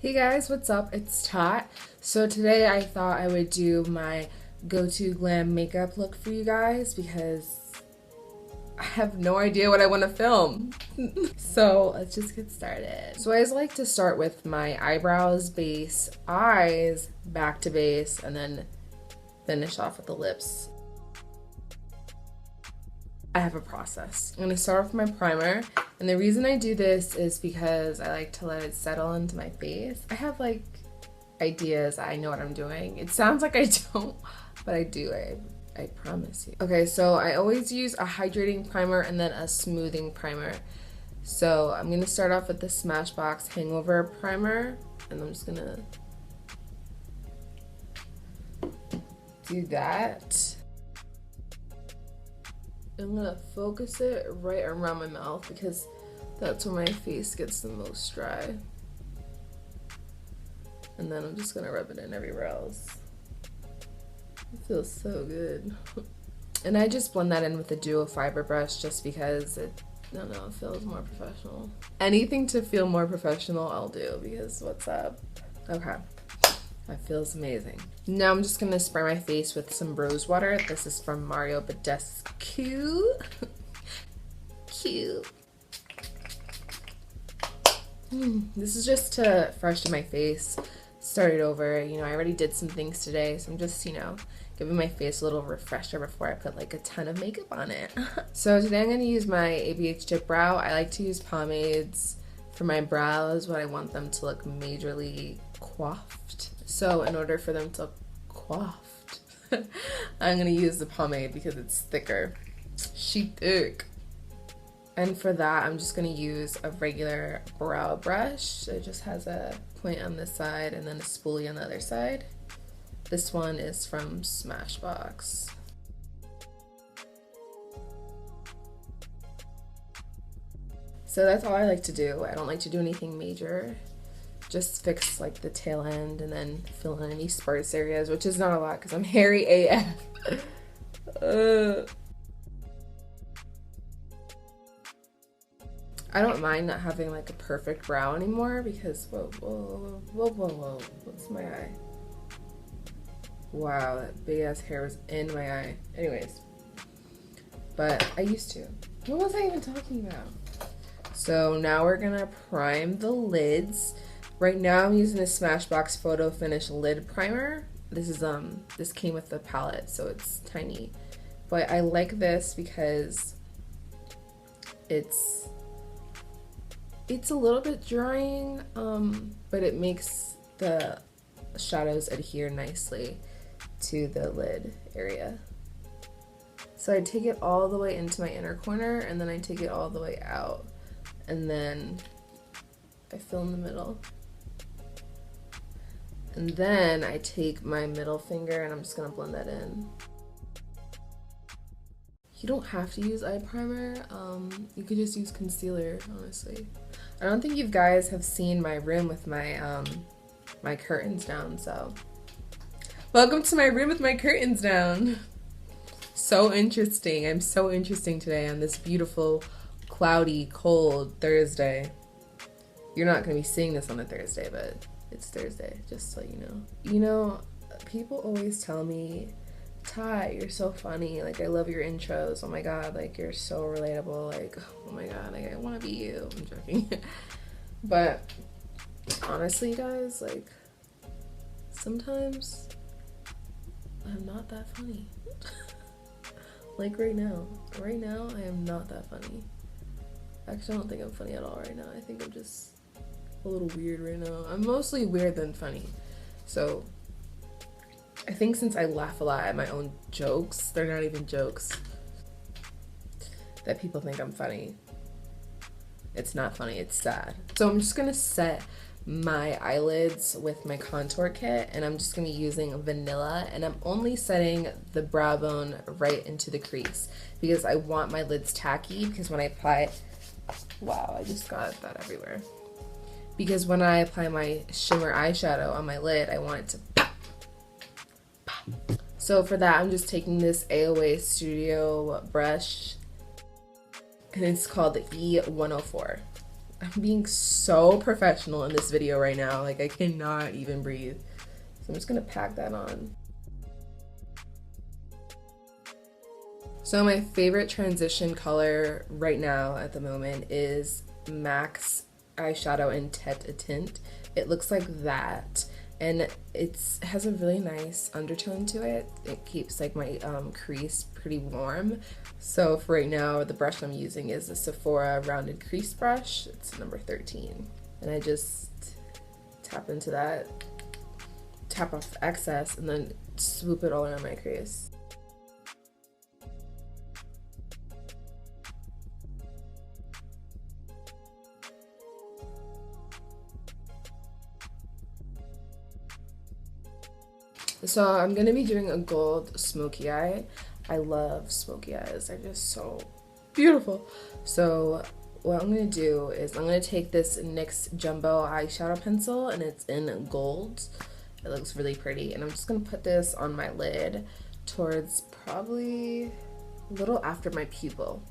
Hey guys, what's up? It's Tot. So today I thought I would do my go-to glam makeup look for you guys because I have no idea what I want to film. So let's just get started. So I always like to start with my eyebrows, base, eyes, back to base, and then finish off with the lips. I have a process. I'm going to start off with my primer, and the reason I do this is because I like to let it settle into my face. I have like ideas, I know what I'm doing. It sounds like I don't, but I do, I promise you. Okay, so I always use a hydrating primer and then a smoothing primer. So I'm going to start off with the Smashbox Hangover primer, and I'm just going to do that. I'm gonna focus it right around my mouth because that's where my face gets the most dry. And then I'm just gonna rub it in everywhere else. It feels so good. And I just blend that in with a duo fiber brush just because it, I don't know, it feels more professional. Anything to feel more professional, I'll do because what's up? Okay. That feels amazing. Now I'm just gonna spray my face with some rose water. This is from Mario Badescu. Cute. This is just to freshen my face, start it over. You know, I already did some things today, so I'm just, you know, giving my face a little refresher before I put like a ton of makeup on it. So today I'm gonna use my ABH Dipbrow. I like to use pomades for my brows when I want them to look majorly coiffed. So in order for them to look coiffed, I'm gonna use the pomade because it's thicker. She thick. And for that, I'm just gonna use a regular brow brush. It just has a point on this side and then a spoolie on the other side. This one is from Smashbox. So that's all I like to do. I don't like to do anything major. Just fix like the tail end and then fill in any sparse areas, which is not a lot because I'm hairy AF. I don't mind not having like a perfect brow anymore because whoa, what's my eye? Wow, that big ass hair was in my eye. Anyways, but I used to. What was I even talking about? So now we're gonna prime the lids. Right now I'm using a Smashbox Photo Finish Lid Primer. This is this came with the palette, so it's tiny. But I like this because it's a little bit drying, but it makes the shadows adhere nicely to the lid area. So I take it all the way into my inner corner and then I take it all the way out. And then I fill in the middle. And then I take my middle finger and I'm just gonna blend that in. You don't have to use eye primer. You could just use concealer, honestly. I don't think you guys have seen my room with my my curtains down, so. Welcome to my room with my curtains down. So interesting. I'm so interesting today on this beautiful, cloudy, cold Thursday. You're not gonna be seeing this on a Thursday, but it's Thursday, just so you know. You know, people always tell me, Ty, you're so funny. Like, I love your intros. Oh my god, like, you're so relatable. Like, oh my god, like, I want to be you. I'm joking. But honestly, guys, like, sometimes I'm not that funny. Like right now. Right now, I am not that funny. Actually, I don't think I'm funny at all right now. I think I'm just a little weird right now. I'm mostly weird than funny. So I think since I laugh a lot at my own jokes, they're not even jokes, that people think I'm funny. It's not funny, it's sad. So I'm just gonna set my eyelids with my contour kit, and I'm just gonna be using vanilla, and I'm only setting the brow bone right into the crease because I want my lids tacky, because when I apply, wow, I just got that everywhere. Because when I apply my shimmer eyeshadow on my lid, I want it to pop, pop. So for that, I'm just taking this AOA Studio brush, and it's called the E104. I'm being so professional in this video right now. Like, I cannot even breathe. So I'm just gonna pack that on. So my favorite transition color right now at the moment is MAC's eyeshadow in Tete-a-tint. It looks like that, and it has a really nice undertone to it. It keeps like my crease pretty warm. So for right now, the brush I'm using is the Sephora rounded crease brush. It's number 13, and I just tap into that, tap off the excess, and then swoop it all around my crease. So I'm gonna be doing a gold smoky eye. I love smoky eyes, they're just so beautiful. So what I'm gonna do is I'm gonna take this NYX Jumbo eyeshadow pencil, and it's in gold. It looks really pretty, and I'm just gonna put this on my lid towards probably a little after my pupil.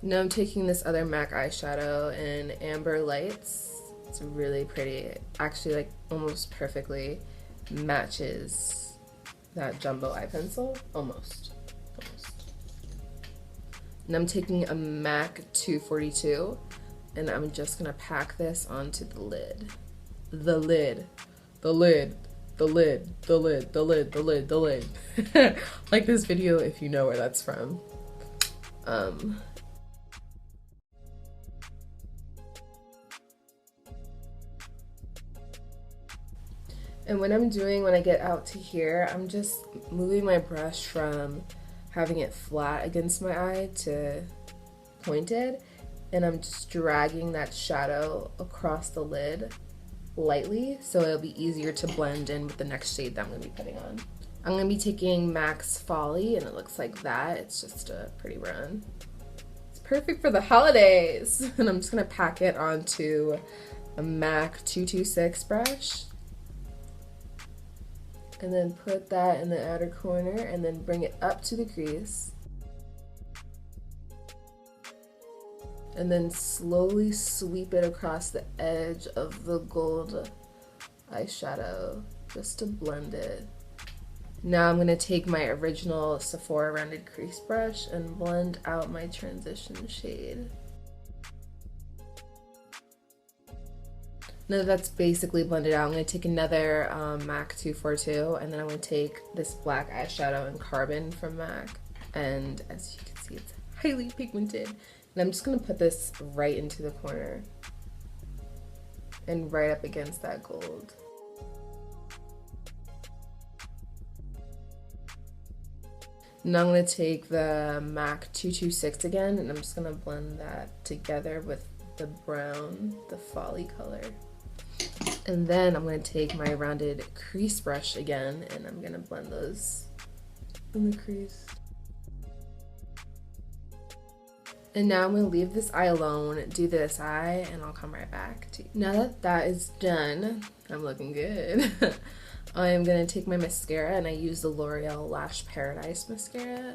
Now I'm taking this other MAC eyeshadow in Amber Lights. It's really pretty. It actually like almost perfectly matches that jumbo eye pencil. Almost. And I'm taking a MAC 242, and I'm just gonna pack this onto the lid. The lid. Like this video if you know where that's from. And when I get out to here, I'm just moving my brush from having it flat against my eye to pointed, and I'm just dragging that shadow across the lid lightly so it'll be easier to blend in with the next shade that I'm gonna be putting on. I'm gonna be taking MAC's Folie, and it looks like that. It's just a pretty brown. It's perfect for the holidays. And I'm just gonna pack it onto a MAC 226 brush. And then put that in the outer corner, and then bring it up to the crease. And then slowly sweep it across the edge of the gold eyeshadow just to blend it. Now I'm gonna take my original Sephora rounded crease brush and blend out my transition shade. Now that that's basically blended out, I'm going to take another MAC 242, and then I'm going to take this black eyeshadow in Carbon from MAC, and as you can see, it's highly pigmented. And I'm just going to put this right into the corner and right up against that gold. Now I'm going to take the MAC 226 again, and I'm just going to blend that together with the brown, the Folie color. And then I'm going to take my rounded crease brush again, and I'm going to blend those in the crease. And now I'm going to leave this eye alone, do this eye, and I'll come right back to you. Now that that is done, I'm looking good. I'm going to take my mascara, and I use the Loreal Lash Paradise mascara.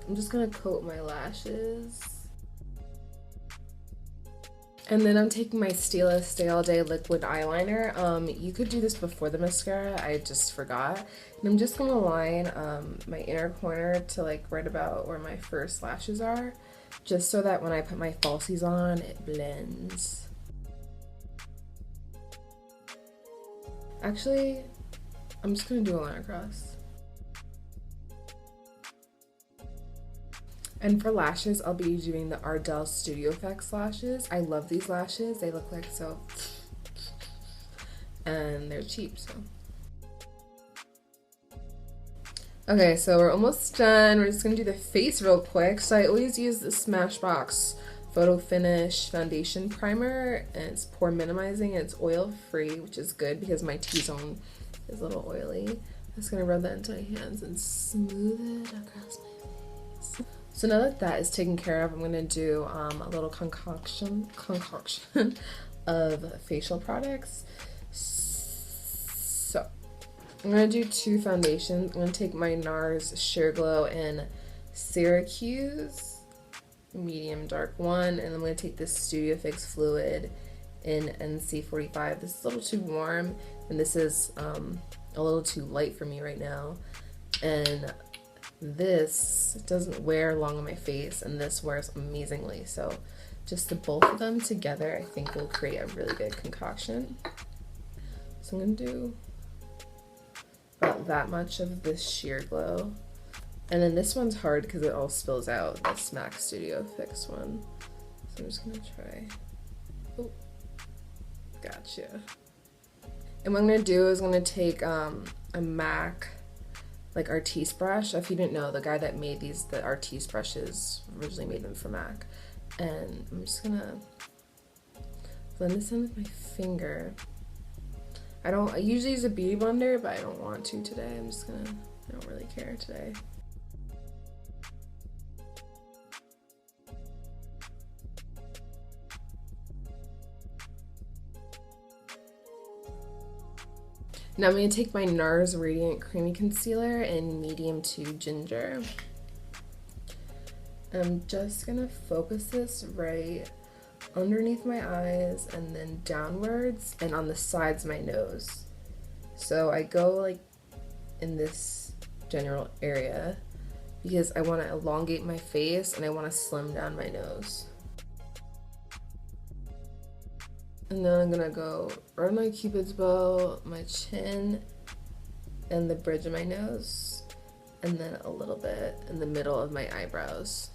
I'm just going to coat my lashes. And then I'm taking my Stila Stay All Day liquid eyeliner. You could do this before the mascara, I just forgot. And I'm just gonna line my inner corner to like right about where my first lashes are, just so that when I put my falsies on, it blends. Actually, I'm just gonna do a line across. And for lashes, I'll be doing the Ardell Studio Effects lashes. I love these lashes. They look like so, and they're cheap, so. Okay, so we're almost done. We're just gonna do the face real quick. So I always use the Smashbox Photo Finish Foundation Primer, and it's pore minimizing, and it's oil free, which is good because my T-zone is a little oily. I'm just gonna rub that into my hands and smooth it across my face. So now that that is taken care of, I'm gonna do a little concoction of facial products. So I'm gonna do two foundations. I'm gonna take my Nars Sheer Glow in Syracuse medium dark one, and I'm going to take this Studio Fix Fluid in NC45. This is a little too warm, and this is a little too light for me right now. And this doesn't wear long on my face, and this wears amazingly. So just the both of them together, I think, will create a really good concoction. So I'm going to do about that much of this sheer glow. And then this one's hard because it all spills out, this MAC Studio Fix one. So I'm just gonna try. Oh, gotcha. And what I'm gonna do is I'm gonna take a MAC like Artiste brush. If you didn't know, the guy that made these, the Artiste brushes, originally made them for MAC. And I'm just gonna blend this in with my finger. I usually use a beauty blender, but I don't want to today. I don't really care today. Now I'm going to take my Nars Radiant Creamy Concealer in medium to ginger. I'm just going to focus this right underneath my eyes and then downwards and on the sides of my nose. So I go like in this general area because I want to elongate my face and I want to slim down my nose. And then I'm gonna go right on my Cupid's bow, my chin, and the bridge of my nose, and then a little bit in the middle of my eyebrows.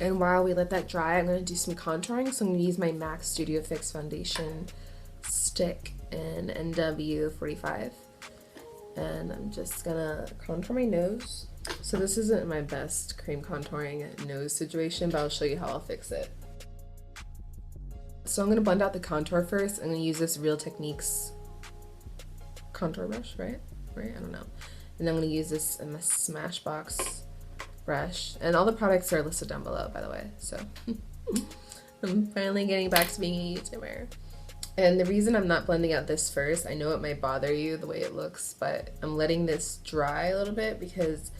And while we let that dry, I'm gonna do some contouring. So I'm gonna use my MAC Studio Fix Foundation stick in NW45. And I'm just gonna contour my nose. So this isn't my best cream contouring nose situation, but I'll show you how I'll fix it. So I'm going to blend out the contour first. I'm going to use this Real Techniques contour brush, right? I don't know. And I'm going to use this Smashbox brush. And all the products are listed down below, by the way. So I'm finally getting back to being a YouTuber. And the reason I'm not blending out this first, I know it might bother you the way it looks, but I'm letting this dry a little bit because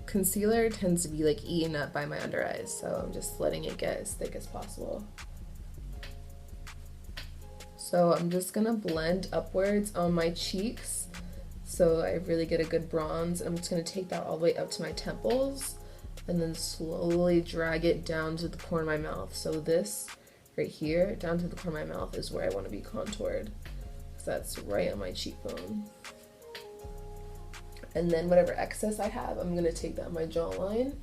concealer tends to be like eaten up by my under eyes. So I'm just letting it get as thick as possible. So I'm just gonna blend upwards on my cheeks so I really get a good bronze. I'm just gonna take that all the way up to my temples and then slowly drag it down to the corner of my mouth. So this right here, down to the corner of my mouth, is where I wanna be contoured. So that's right on my cheekbone. And then whatever excess I have, I'm gonna take that on my jawline.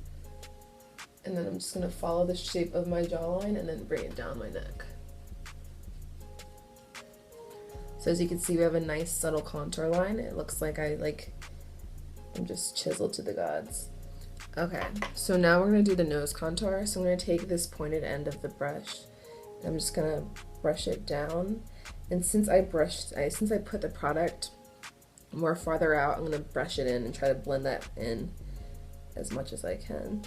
And then I'm just gonna follow the shape of my jawline and then bring it down my neck. So as you can see, we have a nice subtle contour line. It looks like I'm just chiseled to the gods. Okay, so now we're gonna do the nose contour. So I'm gonna take this pointed end of the brush, and I'm just gonna brush it down. And since I put the product more farther out, I'm gonna brush it in and try to blend that in as much as I can.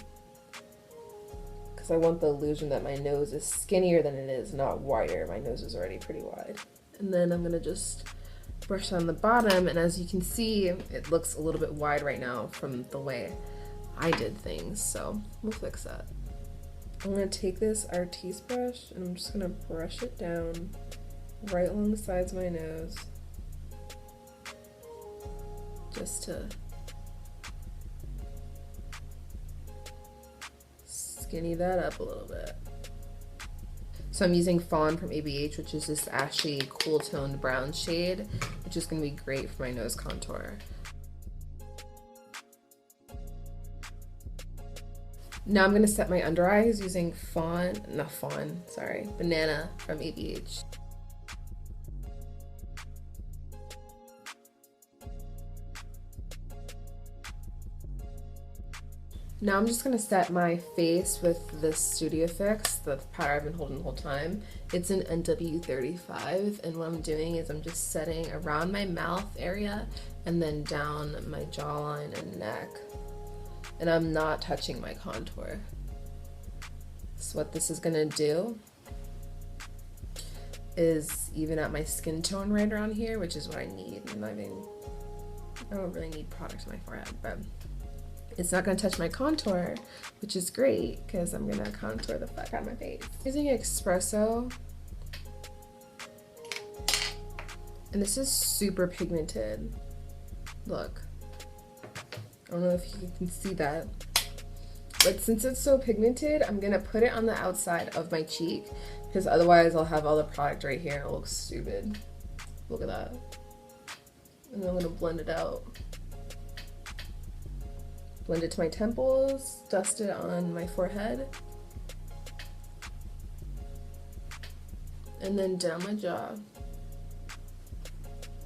Because I want the illusion that my nose is skinnier than it is, not wider. My nose is already pretty wide. And then I'm gonna just brush on the bottom, and as you can see, it looks a little bit wide right now from the way I did things, so we'll fix that. I'm gonna take this Artiste brush and I'm just gonna brush it down right along the sides of my nose, just to skinny that up a little bit. So I'm using Fawn from ABH, which is this ashy, cool toned brown shade, which is going to be great for my nose contour. Now I'm going to set my under eyes using Banana from ABH. Now I'm just going to set my face with this Studio Fix, the powder I've been holding the whole time. It's in NW35, and what I'm doing is I'm just setting around my mouth area and then down my jawline and neck. And I'm not touching my contour. So what this is going to do is even out my skin tone right around here, which is what I need. I don't really need product on my forehead, but It's not gonna touch my contour, which is great because I'm gonna contour the fuck out of my face. Using Expresso. And this is super pigmented. Look. I don't know if you can see that. But since it's so pigmented, I'm gonna put it on the outside of my cheek because otherwise I'll have all the product right here and it'll look stupid. Look at that. And then I'm gonna blend it out. Blend it to my temples, dust it on my forehead, and then down my jaw.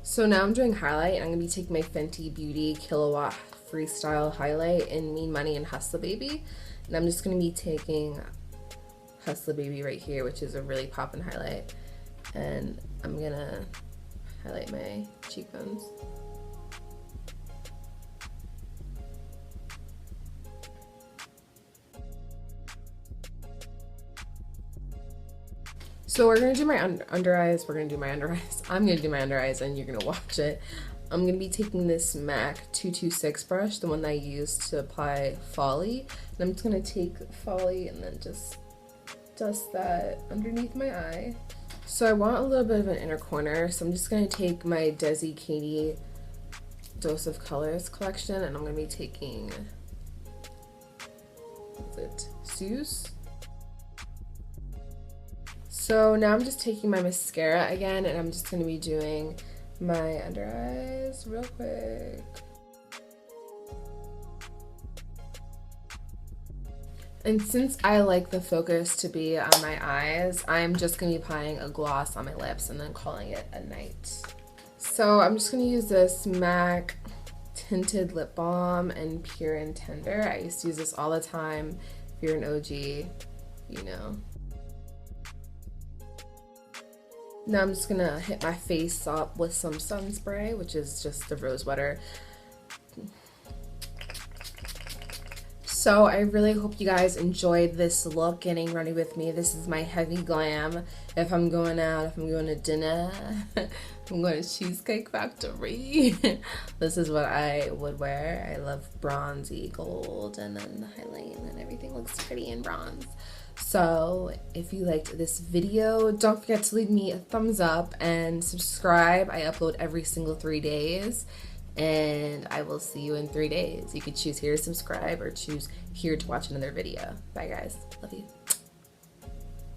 So now I'm doing highlight, and I'm gonna be taking my Fenty Beauty Killawatt Freestyle highlight in Mean Money and Hustla Baby, and I'm just gonna be taking Hustla Baby right here, which is a really poppin' highlight, and I'm gonna highlight my cheekbones. So we're gonna do my under eyes. We're gonna do my under eyes. I'm gonna do my under eyes, and you're gonna watch it. I'm gonna be taking this MAC 226 brush, the one that I used to apply folie. And I'm just gonna take folie and then just dust that underneath my eye. So I want a little bit of an inner corner, so I'm just gonna take my Desi Katy Dose of Colors collection, and I'm gonna be taking, what's it, Syracuse? So now I'm just taking my mascara again, and I'm just going to be doing my under eyes real quick. And since I like the focus to be on my eyes, I'm just going to be applying a gloss on my lips and then calling it a night. So I'm just going to use this MAC Tinted Lip Balm in Pure and Tender. I used to use this all the time. If you're an OG, you know. Now I'm just gonna hit my face up with some sun spray, which is just the rose water. So I really hope you guys enjoyed this look, getting ready with me. This is my heavy glam. If I'm going out, if I'm going to dinner, if I'm going to Cheesecake Factory, this is what I would wear. I love bronzy gold, and then the highlight, and then everything looks pretty in bronze. So if you liked this video, don't forget to leave me a thumbs up and subscribe. I upload every single 3 days, and I will see you in 3 days. You could choose here to subscribe or choose here to watch another video. Bye guys, love you.